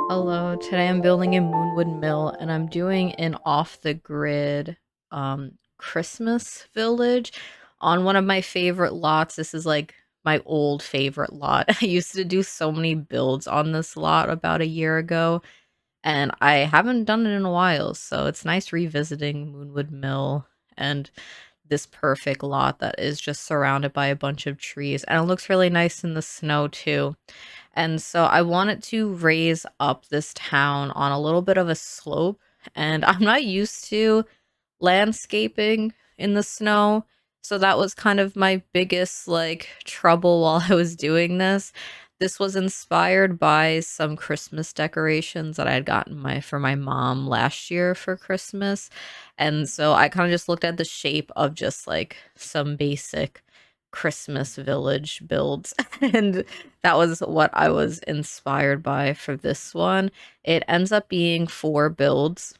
Hello, today I'm building a Moonwood Mill and I'm doing an off-the-grid Christmas village on one of my favorite lots. This is like my old favorite lot. I used to do so many builds on this lot about a year ago and I haven't done it in a while, so it's nice revisiting Moonwood Mill and this perfect lot that is just surrounded by a bunch of trees and it looks really nice in the snow too. And so I wanted to raise up this town on a little bit of a slope, and I'm not used to landscaping in the snow. So that was kind of my biggest like trouble while I was doing this. This was inspired by some Christmas decorations that I had gotten my for my mom last year for Christmas. And so I kind of just looked at the shape of just like some basic Christmas village builds and that was what I was inspired by for this one. It ends up being 4 builds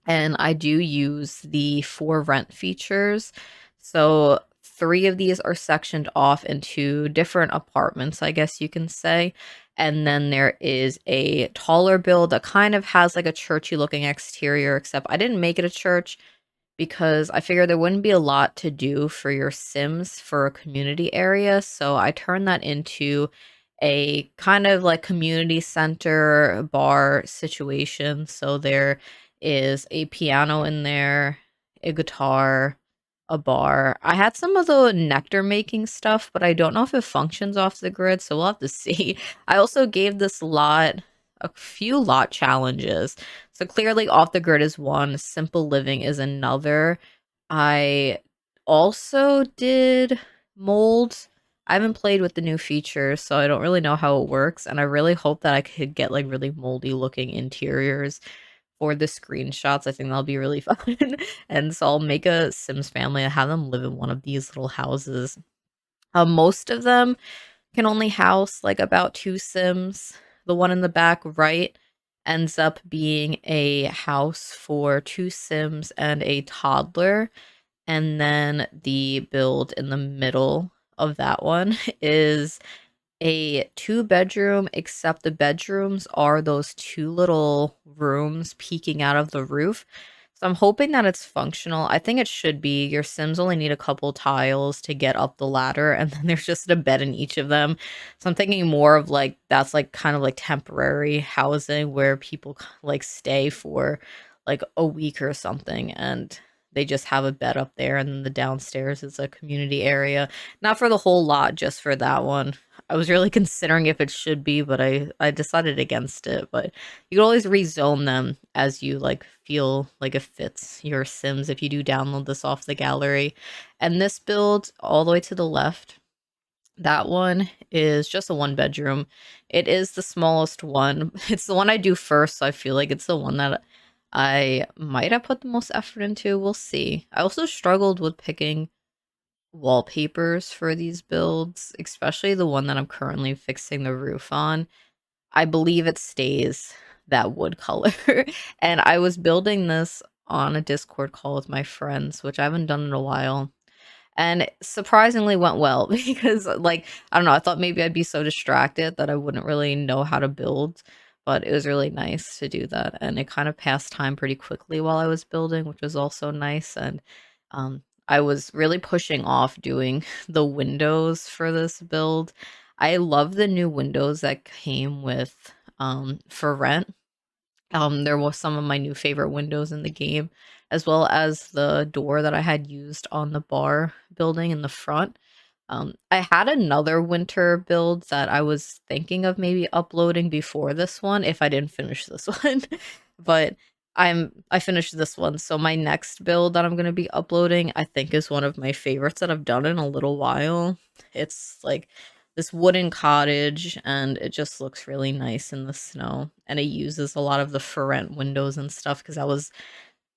and I do use the for rent features. So 3 of these are sectioned off into different apartments, I guess you can say. And then there is a taller build that kind of has like a churchy looking exterior, except I didn't make it a church because I figured there wouldn't be a lot to do for your Sims for a community area. So I turned that into a kind of like community center bar situation. So there is a piano in there, a guitar, a bar. I had some of the nectar making stuff, but I don't know if it functions off the grid, so we'll have to see. I also gave this lot a few lot challenges. So clearly off the grid is one, simple living is another. I also did molds. I haven't played with the new features, so I don't really know how it works, and I really hope that I could get like really moldy looking interiors for the screenshots. I think that'll be really fun. And so I'll make a Sims family and have them live in one of these little houses. Most of them can only house like about 2 Sims. The one in the back right ends up being a house for 2 Sims and a toddler. And then the build in the middle of that one is a 2-bedroom, except the bedrooms are those 2 little rooms peeking out of the roof. So I'm hoping that it's functional. I think it should be. Your Sims only need a couple tiles to get up the ladder, and then there's just a bed in each of them. So I'm thinking more of like that's like kind of like temporary housing where people like stay for like a week or something, and they just have a bed up there, and then the downstairs is a community area. Not for the whole lot, just for that one. I was really considering if it should be, but I decided against it. But you can always rezone them as you like feel like it fits your Sims if you do download this off the gallery. And this build all the way to the left, that one is just a 1-bedroom. It is the smallest one. It's the one I do first, so I feel like it's the one that I might have put the most effort into. We'll see. I also struggled with picking wallpapers for these builds, especially the one that I'm currently fixing the roof on. I believe it stays that wood color. And I was building this on a Discord call with my friends, which I haven't done in a while. And it surprisingly went well because like I don't know, I thought maybe I'd be so distracted that I wouldn't really know how to build, but it was really nice to do that. And it kind of passed time pretty quickly while I was building, which was also nice. And I was really pushing off doing the windows for this build. I love the new windows that came with for rent. There was some of my new favorite windows in the game, as well as the door that I had used on the bar building in the front. I had another winter build that I was thinking of maybe uploading before this one if I didn't finish this one. But I finished this one, so my next build that I'm gonna be uploading, I think is one of my favorites that I've done in a little while. It's like this wooden cottage and it just looks really nice in the snow. And it uses a lot of the for rent windows and stuff because that was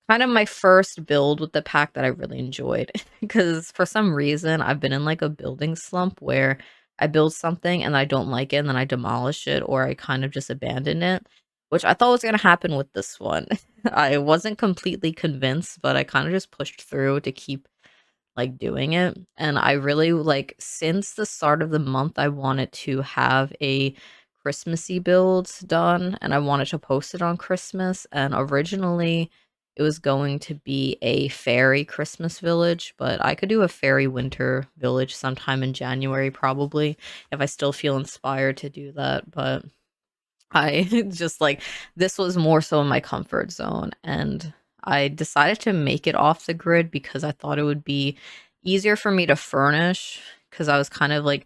kind of my first build with the pack that I really enjoyed. Because for some reason, I've been in like a building slump where I build something and I don't like it and then I demolish it or I kind of just abandon it, which I thought was going to happen with this one. I wasn't completely convinced, but I kind of just pushed through to keep like doing it. And I really like since the start of the month, I wanted to have a Christmassy builds done, and I wanted to post it on Christmas. And originally, it was going to be a fairy Christmas village, but I could do a fairy winter village sometime in January, probably, if I still feel inspired to do that. But I just like this was more so in my comfort zone, and I decided to make it off the grid because I thought it would be easier for me to furnish because I was kind of like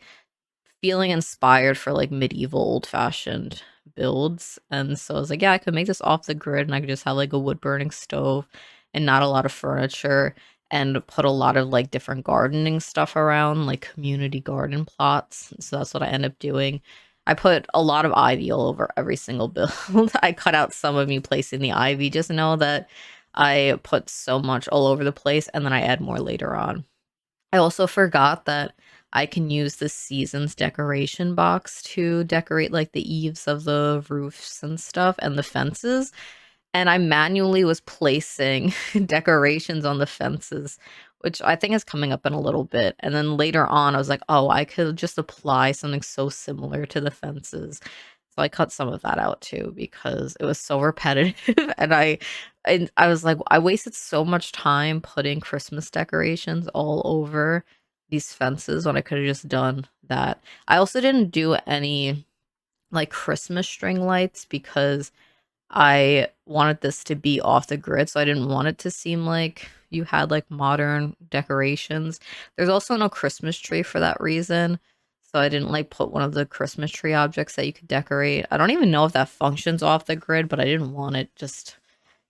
feeling inspired for like medieval old-fashioned builds. And so I was like, yeah, I could make this off the grid and I could just have like a wood burning stove and not a lot of furniture and put a lot of like different gardening stuff around, like community garden plots. So that's what I end up doing. I put a lot of ivy all over every single build. I cut out some of me placing the ivy. Just know that I put so much all over the place and then I add more later on. I also forgot that I can use the season's decoration box to decorate like the eaves of the roofs and stuff and the fences. And I manually was placing decorations on the fences, which I think is coming up in a little bit. And then later on, I was like, oh, I could just apply something so similar to the fences. So I cut some of that out too because it was so repetitive. And I was like, I wasted so much time putting Christmas decorations all over these fences when I could have just done that. I also didn't do any like Christmas string lights because I wanted this to be off the grid, so I didn't want it to seem like you had like modern decorations. There's also no Christmas tree for that reason, so I didn't like put one of the Christmas tree objects that you could decorate. I don't even know if that functions off the grid, but I didn't want it just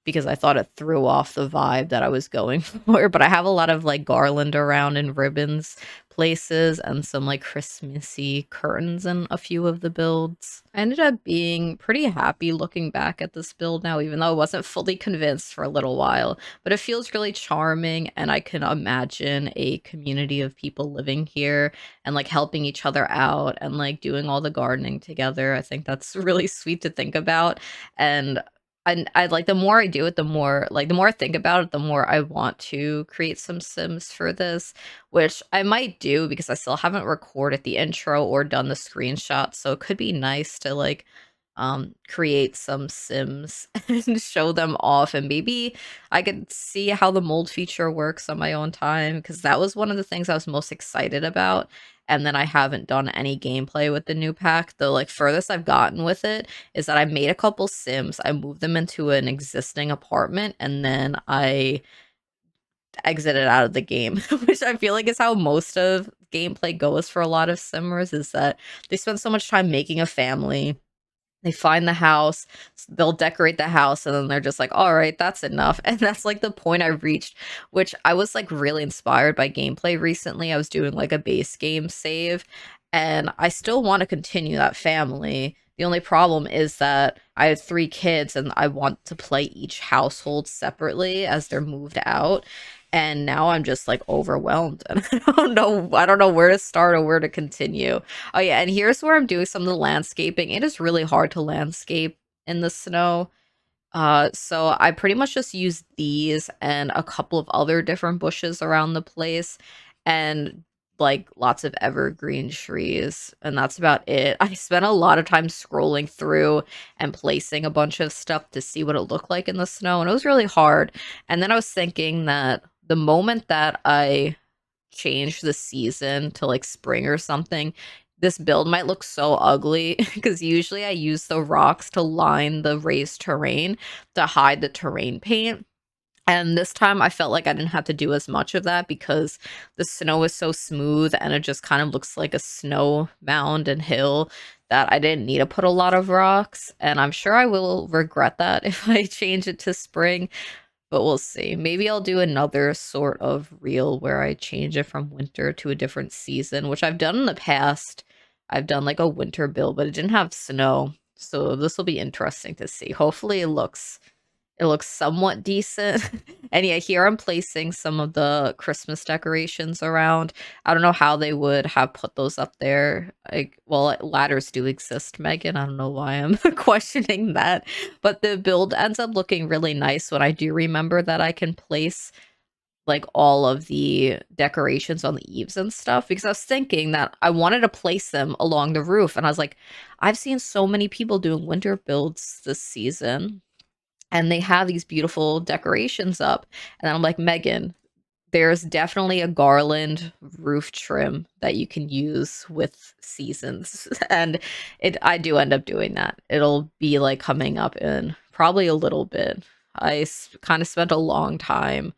because I thought it threw off the vibe that I was going for. But I have a lot of like garland around and ribbons places and some like Christmassy curtains in a few of the builds. I ended up being pretty happy looking back at this build now, even though I wasn't fully convinced for a little while. But it feels really charming, and I can imagine a community of people living here and like helping each other out and like doing all the gardening together. I think that's really sweet to think about. And I like the more I do it, the more I think about it, the more I want to create some Sims for this, which I might do because I still haven't recorded the intro or done the screenshot. So it could be nice to like create some Sims and show them off, and maybe I could see how the mold feature works on my own time because that was one of the things I was most excited about. And then I haven't done any gameplay with the new pack. The like furthest I've gotten with it is that I made a couple Sims, I moved them into an existing apartment, and then I exited out of the game, which I feel like is how most of gameplay goes for a lot of Simmers, is that they spend so much time making a family, they find the house, they'll decorate the house, and then they're just like, all right, that's enough. And that's like the point I reached, which I was like really inspired by gameplay recently. I was doing like a base game save, and I still want to continue that family. The only problem is that I have 3 kids and I want to play each household separately as they're moved out. And now I'm just like overwhelmed and I don't know where to start or where to continue. Oh yeah, and here's where I'm doing some of the landscaping. It is really hard to landscape in the snow. So I pretty much just use these and a couple of other different bushes around the place and like lots of evergreen trees, and that's about it. I spent a lot of time scrolling through and placing a bunch of stuff to see what it looked like in the snow, and it was really hard. And then I was thinking that the moment that I change the season to like spring or something, this build might look so ugly because usually I use the rocks to line the raised terrain to hide the terrain paint. And this time I felt like I didn't have to do as much of that because the snow is so smooth and it just kind of looks like a snow mound and hill that I didn't need to put a lot of rocks. And I'm sure I will regret that if I change it to spring, but we'll see. Maybe I'll do another sort of reel where I change it from winter to a different season, which I've done in the past. I've done like a winter build, but it didn't have snow. So this will be interesting to see. Hopefully it looks somewhat decent. And yeah, here I'm placing some of the Christmas decorations around. I don't know how they would have put those up there. Like, well, ladders do exist, Megan. I don't know why I'm questioning that. But the build ends up looking really nice when I do remember that I can place like all of the decorations on the eaves and stuff because I was thinking that I wanted to place them along the roof and I was like, I've seen so many people doing winter builds this season and they have these beautiful decorations up. And I'm like, Megan, there's definitely a garland roof trim that you can use with seasons. And I do end up doing that. It'll be like coming up in probably a little bit. I kind of spent a long time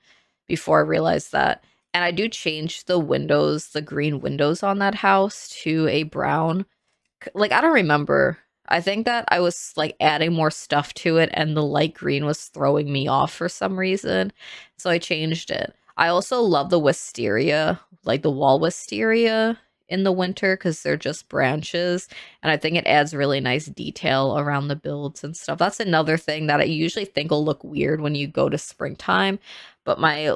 before I realized that. And I do change the windows, the green windows on that house to a brown. Like, I don't remember. I think that I was like adding more stuff to it and the light green was throwing me off for some reason. So I changed it. I also love the wisteria, like the wall wisteria in the winter because they're just branches. And I think it adds really nice detail around the builds and stuff. That's another thing that I usually think will look weird when you go to springtime. But my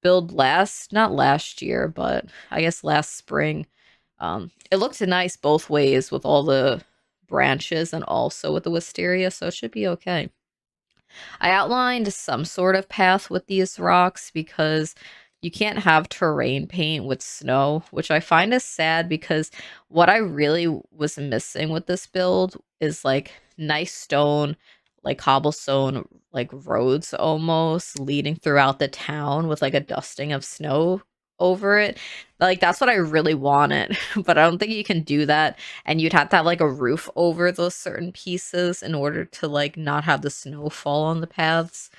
build not last year, but I guess last spring, it looked nice both ways with all the branches and also with the wisteria, so it should be okay. I outlined some sort of path with these rocks because you can't have terrain paint with snow, which I find is sad because what I really was missing with this build is like nice stone, like cobblestone, like roads almost leading throughout the town with like a dusting of snow over it. Like that's what I really wanted, but I don't think you can do that and you'd have to have like a roof over those certain pieces in order to like not have the snow fall on the paths.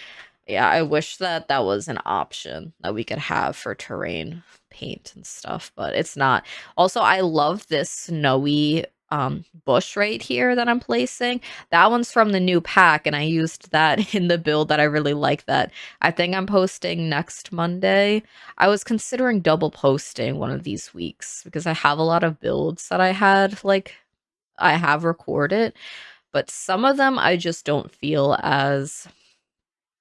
Yeah, I wish that that was an option that we could have for terrain paint and stuff, but it's not. Also, I love this snowy bush right here that I'm placing. That one's from the new pack and I used that in the build that I really like that. I think I'm posting next Monday. I was considering double posting one of these weeks because I have a lot of builds that I have recorded, but some of them I just don't feel as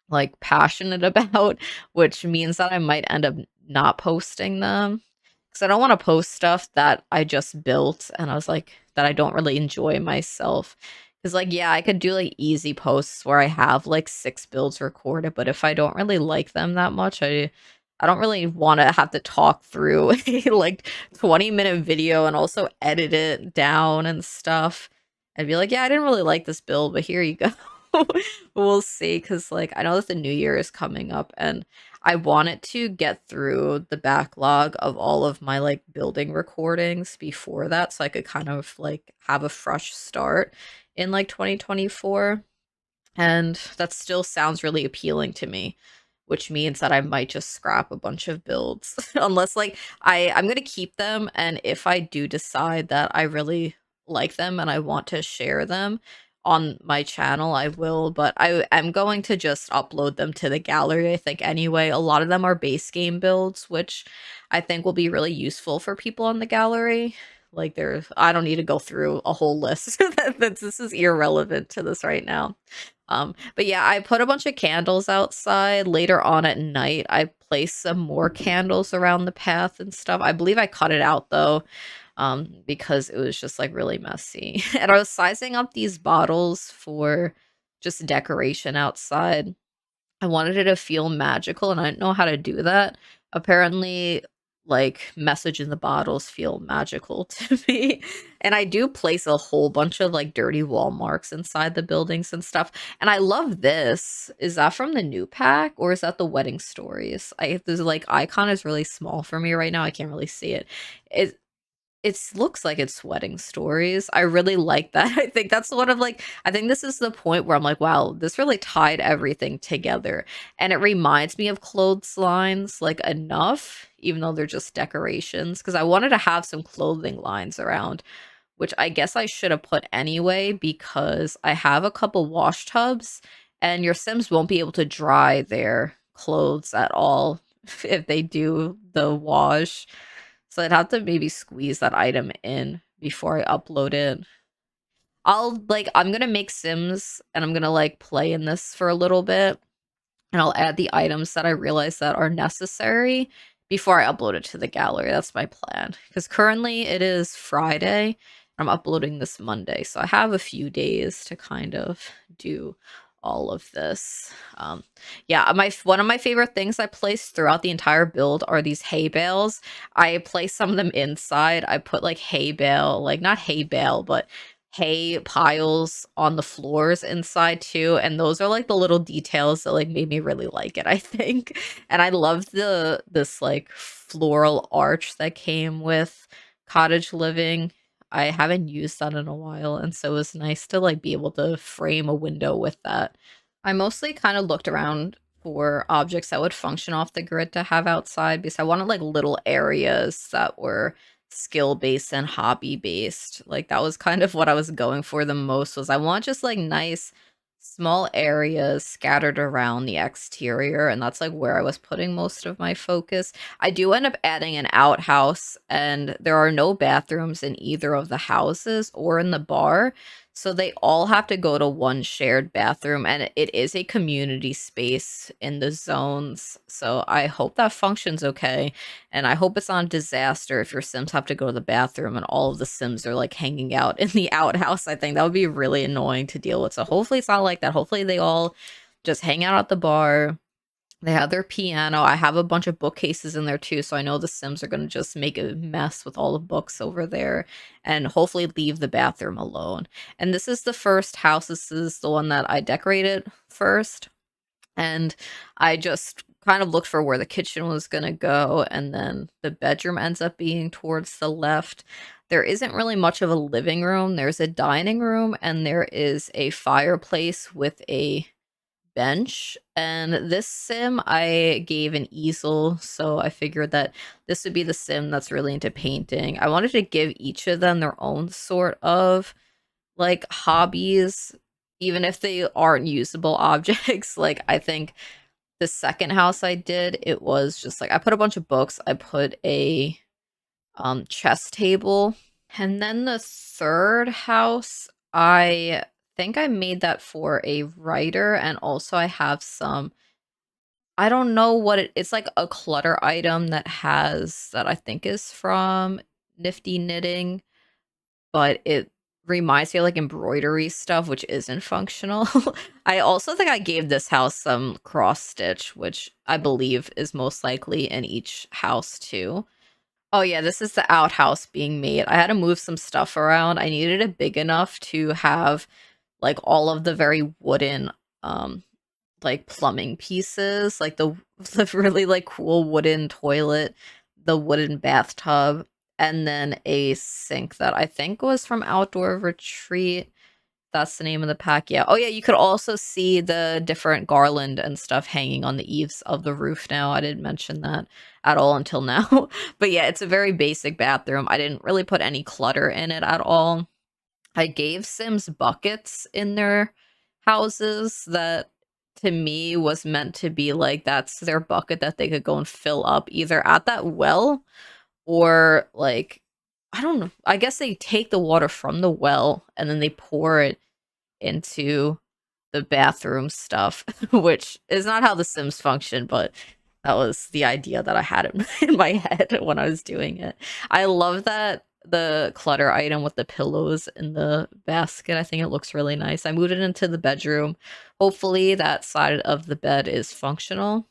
like passionate about, which means that I might end up not posting them because I don't want to post stuff that I just built and I was like that I don't really enjoy myself. Because like yeah, I could do like easy posts where I have like 6 builds recorded, but if I don't really like them that much, I don't really want to have to talk through a like 20-minute video and also edit it down and stuff. I'd be like, yeah, I didn't really like this build, but here you go. We'll see, because like I know that the new year is coming up and I wanted to get through the backlog of all of my like building recordings before that so I could kind of like have a fresh start in like 2024. And that still sounds really appealing to me, which means that I might just scrap a bunch of builds unless like I'm going to keep them, and if I do decide that I really like them and I want to share them on my channel, I will, but I am going to just upload them to the gallery, I think anyway. A lot of them are base game builds, which I think will be really useful for people on the gallery. Like I don't need to go through a whole list. This is irrelevant to this right now. But yeah, I put a bunch of candles outside. Later on at night, I placed some more candles around the path and stuff. I believe I cut it out though, because it was just like really messy. And I was sizing up these bottles for just decoration outside. I wanted it to feel magical and I didn't know how to do that. Apparently, like message in the bottles feel magical to me. And I do place a whole bunch of like dirty wall marks inside the buildings and stuff. And I love this. Is that from the new pack or is that the wedding stories? This like icon is really small for me right now. I can't really see it. It looks like it's wedding stories. I really like that. I think that's one of like I think this is the point where I'm like, wow, this really tied everything together. And it reminds me of clotheslines like enough, even though they're just decorations, because I wanted to have some clothing lines around, which I guess I should have put anyway because I have a couple wash tubs and your Sims won't be able to dry their clothes at all if they do the wash. So I'd have to maybe squeeze that item in before I upload it. I'm gonna make Sims and I'm gonna like play in this for a little bit and I'll add the items that I realize that are necessary before I upload it to the gallery. That's my plan. Because currently it is Friday. I'm uploading this Monday, so I have a few days to kind of do all of this. Yeah, one of my favorite things I placed throughout the entire build are these hay bales. I placed some of them inside. I put like hay bale, like not hay bale, but hay piles on the floors inside too, and those are like the little details that like made me really like it, I think. And I love this like floral arch that came with cottage living. I haven't used that in a while, and so it was nice to like be able to frame a window with that. I mostly kind of looked around for objects that would function off the grid to have outside because I wanted like little areas that were skill based and hobby based. Like that was kind of what I was going for the most, was I want just like nice small areas scattered around the exterior, and that's like where I was putting most of my focus. I do end up adding an outhouse, and there are no bathrooms in either of the houses or in the bar. So they all have to go to one shared bathroom, and it is a community space in the zones. So I hope that functions okay, and I hope it's not a disaster if your Sims have to go to the bathroom and all of the Sims are like hanging out in the outhouse. I think that would be really annoying to deal with. So hopefully it's not like that. Hopefully they all just hang out at the bar. They have their piano. I have a bunch of bookcases in there too, so I know the Sims are going to just make a mess with all the books over there and hopefully leave the bathroom alone. And this is the first house. This is the one that I decorated first. And I just kind of looked for where the kitchen was going to go, and then the bedroom ends up being towards the left. There isn't really much of a living room. There's a dining room, and there is a fireplace with a bench. And this sim I gave an easel, so I figured that this would be the sim that's really into painting. I wanted to give each of them their own sort of like hobbies, even if they aren't usable objects. Like I think the second house I did, it was just like I put a bunch of books, I put a chess table, and then the third house, I think I made that for a writer, and also I have some, I don't know what it's like a clutter item that has, that I think is from Nifty Knitting, but it reminds me of like embroidery stuff, which isn't functional. I also think I gave this house some cross stitch, which I believe is most likely in each house too. Oh yeah, this is the outhouse being made. I had to move some stuff around. I needed it big enough to have like all of the very wooden like plumbing pieces, like the really like cool wooden toilet, the wooden bathtub, and then a sink that I think was from Outdoor Retreat. That's the name of the pack. Yeah. Oh yeah, you could also see the different garland and stuff hanging on the eaves of the roof now. I didn't mention that at all until now. But yeah, it's a very basic bathroom. I didn't really put any clutter in it at all. I gave Sims buckets in their houses that to me was meant to be like that's their bucket that they could go and fill up either at that well or like I don't know. I guess they take the water from the well and then they pour it into the bathroom stuff, which is not how the Sims function, but that was the idea that I had in my head when I was doing it. I love that the clutter item with the pillows in the basket. I think it looks really nice. I moved it into the bedroom. Hopefully that side of the bed is functional.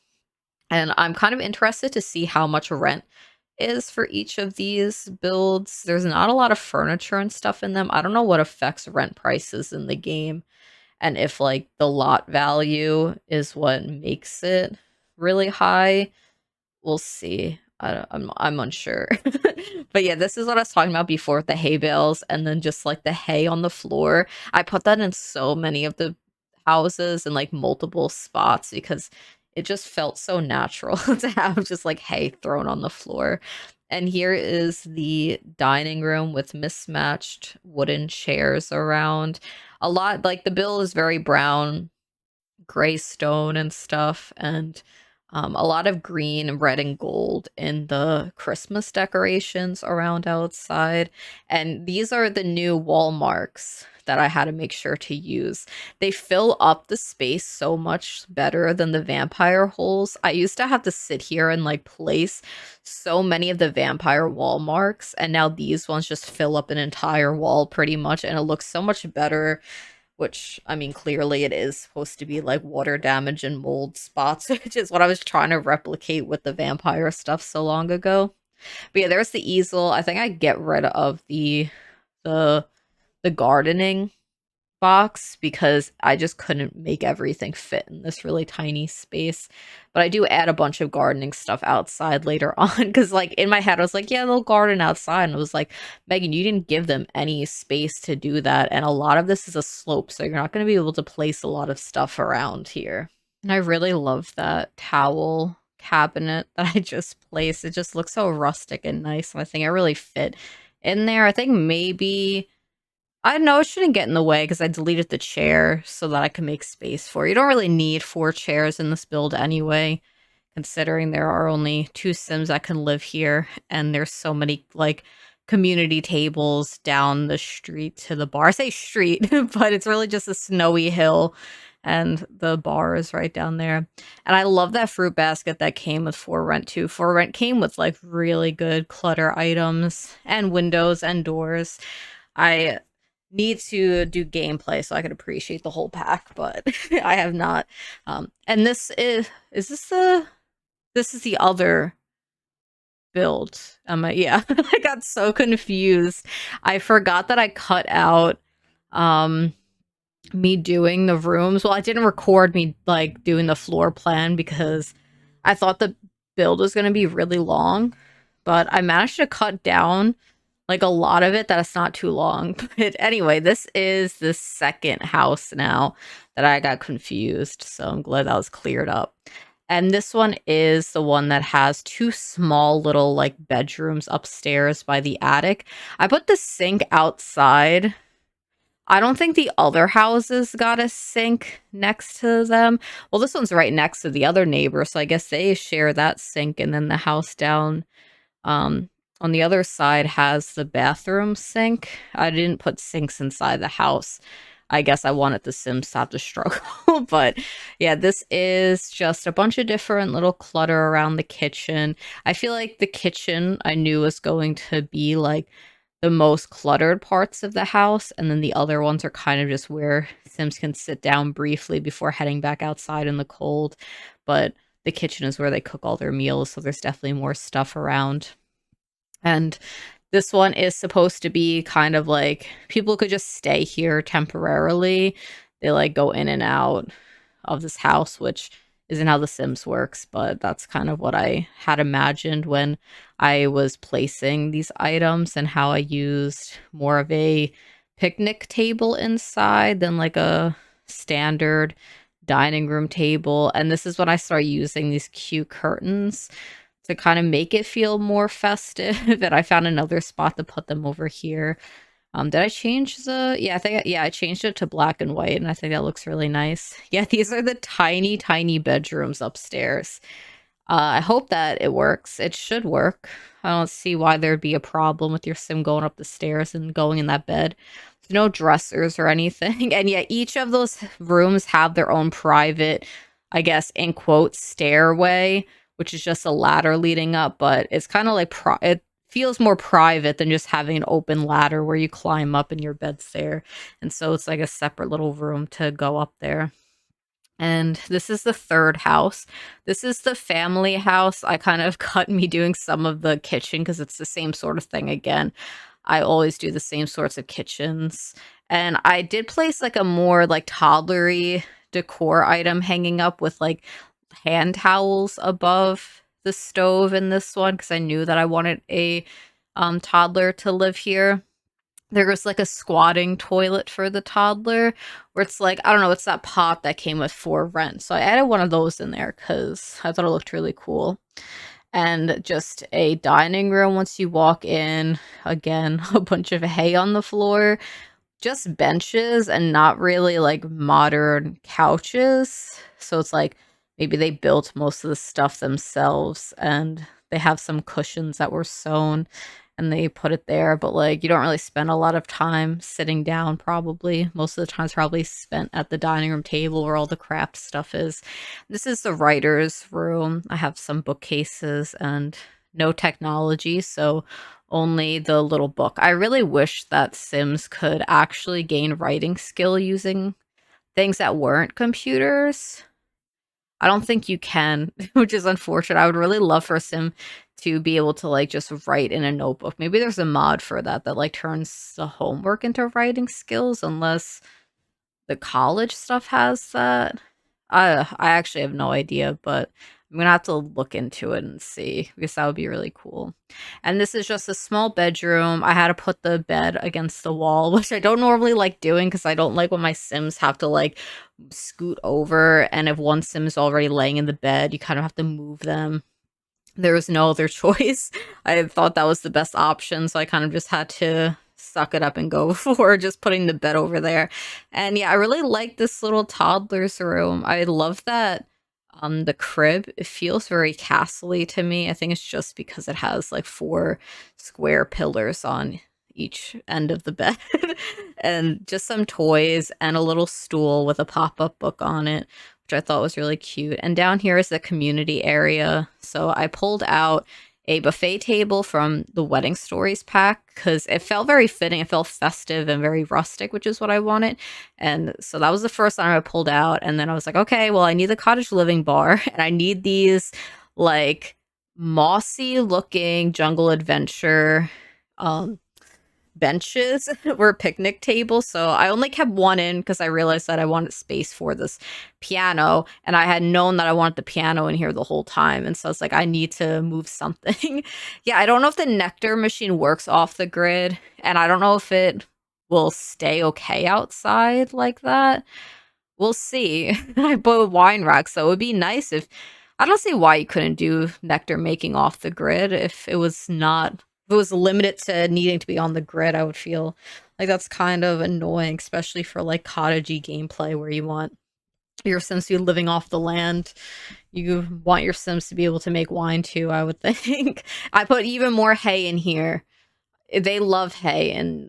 And I'm kind of interested to see how much rent is for each of these builds. There's not a lot of furniture and stuff in them. I don't know what affects rent prices in the game, and if like the lot value is what makes it really high. We'll see. I'm unsure. But yeah, this is what I was talking about before with the hay bales and then just like the hay on the floor. I put that in so many of the houses in like multiple spots because it just felt so natural to have just like hay thrown on the floor. And here is the dining room with mismatched wooden chairs around. A lot like the bill is very brown, gray stone and stuff, and a lot of green, red, and gold in the Christmas decorations around outside. And these are the new wall marks that I had to make sure to use. They fill up the space so much better than the vampire holes. I used to have to sit here and like place so many of the vampire wall marks, and now these ones just fill up an entire wall pretty much, and it looks so much better which, I mean, clearly it is supposed to be like water damage and mold spots, which is what I was trying to replicate with the vampire stuff so long ago. But yeah, there's the easel. I think I get rid of the the gardening box because I just couldn't make everything fit in this really tiny space. But I do add a bunch of gardening stuff outside later on because, like, in my head, I was like, yeah, they'll garden outside. And I was like, Megan, you didn't give them any space to do that. And a lot of this is a slope, so you're not going to be able to place a lot of stuff around here. And I really love that towel cabinet that I just placed. It just looks so rustic and nice. And I think it really fit in there. I think maybe I know it shouldn't get in the way because I deleted the chair so that I can make space for it. You don't really need 4 chairs in this build anyway, considering there are only 2 Sims that can live here, and there's so many, like, community tables down the street to the bar. I say street, but it's really just a snowy hill, and the bar is right down there. And I love that fruit basket that came with For Rent too. For Rent came with, like, really good clutter items and windows and doors. I need to do gameplay so I could appreciate the whole pack, but I have not. And this is the other build. Yeah, I got so confused. I forgot that I cut out me doing the rooms. Well, I didn't record me like doing the floor plan because I thought the build was going to be really long, but I managed to cut down like a lot of it that it's not too long. But anyway, this is the second house now that I got confused, so I'm glad that was cleared up. And this one is the one that has 2 small little like bedrooms upstairs by the attic. I put the sink outside. I don't think the other houses got a sink next to them. Well, this one's right next to the other neighbor, so I guess they share that sink, and then the house down um, on the other side has the bathroom sink. I didn't put sinks inside the house. I guess I wanted the Sims to have to struggle. But yeah, this is just a bunch of different little clutter around the kitchen. I feel like the kitchen I knew was going to be like the most cluttered parts of the house, and then the other ones are kind of just where Sims can sit down briefly before heading back outside in the cold. But the kitchen is where they cook all their meals, so there's definitely more stuff around. And this one is supposed to be kind of like people could just stay here temporarily. They like go in and out of this house, which isn't how The Sims works, but that's kind of what I had imagined when I was placing these items, and how I used more of a picnic table inside than like a standard dining room table. And this is when I started using these cute curtains to kind of make it feel more festive. And I found another spot to put them over here. Did I change yeah, I changed it to black and white, and I think that looks really nice. Yeah, these are the tiny, tiny bedrooms upstairs. I hope that it works. It should work. I don't see why there'd be a problem with your Sim going up the stairs and going in that bed. There's no dressers or anything. And yet each of those rooms have their own private, I guess, in quotes, stairway, which is just a ladder leading up, but it's kind of like it feels more private than just having an open ladder where you climb up and your bed's there. And so it's like a separate little room to go up there. And this is the third house. This is the family house. I kind of cut me doing some of the kitchen because it's the same sort of thing again. I always do the same sorts of kitchens. And I did place like a more like toddlery decor item hanging up with like hand towels above the stove in this one because I knew that I wanted a toddler to live here. There was like a squatting toilet for the toddler where it's like, I don't know, it's that pot that came with For Rent. So I added one of those in there because I thought it looked really cool. And just a dining room once you walk in. Again, a bunch of hay on the floor, just benches and not really like modern couches. So it's like maybe they built most of the stuff themselves, and they have some cushions that were sewn and they put it there, but like you don't really spend a lot of time sitting down probably. Most of the time's probably spent at the dining room table where all the craft stuff is. This is the writer's room. I have some bookcases and no technology, so only the little book. I really wish that Sims could actually gain writing skill using things that weren't computers. I don't think you can, which is unfortunate. I would really love for a sim to be able to like just write in a notebook. Maybe there's a mod for that that like turns the homework into writing skills, unless the college stuff has that. I actually have no idea, but I'm gonna have to look into it and see because that would be really cool. And this is just a small bedroom. I had to put the bed against the wall, which I don't normally like doing because I don't like when my Sims have to like scoot over. And if one Sim is already laying in the bed, you kind of have to move them. There was no other choice. I thought that was the best option, so I kind of just had to suck it up and go for just putting the bed over there. And yeah, I really like this little toddler's room. I love that the crib, it feels very castle-y to me. I think it's just because it has like 4 square pillars on each end of the bed and just some toys and a little stool with a pop-up book on it, which I thought was really cute. And down here is the community area. So I pulled out a buffet table from the Wedding Stories pack because it felt very fitting. It felt festive and very rustic, which is what I wanted. And so that was the first time I pulled out. And then I was like, okay, well, I need the cottage living bar and I need these like mossy looking jungle adventure benches were picnic tables. So I only kept one in because I realized that I wanted space for this piano. And I had known that I wanted the piano in here the whole time. And so it's like, I need to move something. Yeah, I don't know if the nectar machine works off the grid. And I don't know if it will stay okay outside like that. We'll see. I bought wine racks, so it would be nice if I don't see why you couldn't do nectar making off the grid if it was not if it was limited to needing to be on the grid. I would feel like that's kind of annoying, especially for like cottagey gameplay where you want your Sims to be living off the land. You want your Sims to be able to make wine too, I would think. I put even more hay in here. They love hay in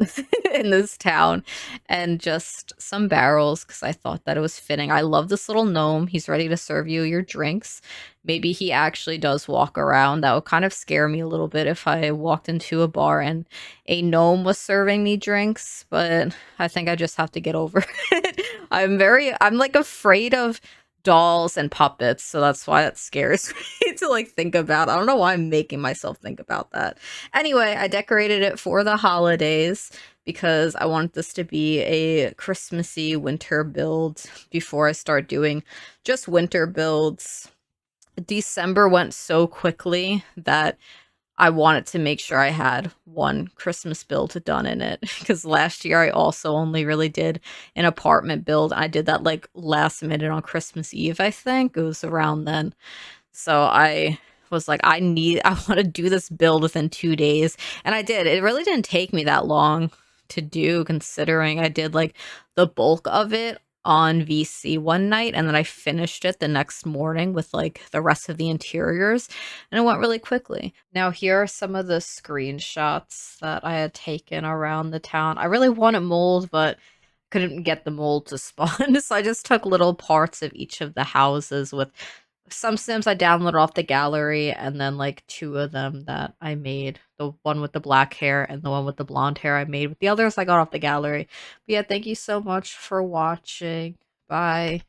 in this town, and just some barrels because I thought that it was fitting. I love this little gnome. He's ready to serve you your drinks. Maybe he actually does walk around. That would kind of scare me a little bit if I walked into a bar and a gnome was serving me drinks, but I think I just have to get over it. I'm like afraid of dolls and puppets, so that's why that scares me to like think about. I don't know why I'm making myself think about that. Anyway, I decorated it for the holidays because I want this to be a Christmassy winter build before I start doing just winter builds. December went so quickly that I wanted to make sure I had one Christmas build done in it because last year I also only really did an apartment build. I did that like last minute on Christmas Eve, I think. It was around then. So I was like, I want to do this build within 2 days. And I did. It really didn't take me that long to do, considering I did like the bulk of it on VC one night and then I finished it the next morning with like the rest of the interiors, and it went really quickly. Now here are some of the screenshots that I had taken around the town. I really wanted mold, but couldn't get the mold to spawn, so I just took little parts of each of the houses with some Sims I downloaded off the gallery, and then like 2 of them that I made. The one with the black hair and the one with the blonde hair I made. With the others I got off the gallery. But yeah, thank you so much for watching. Bye.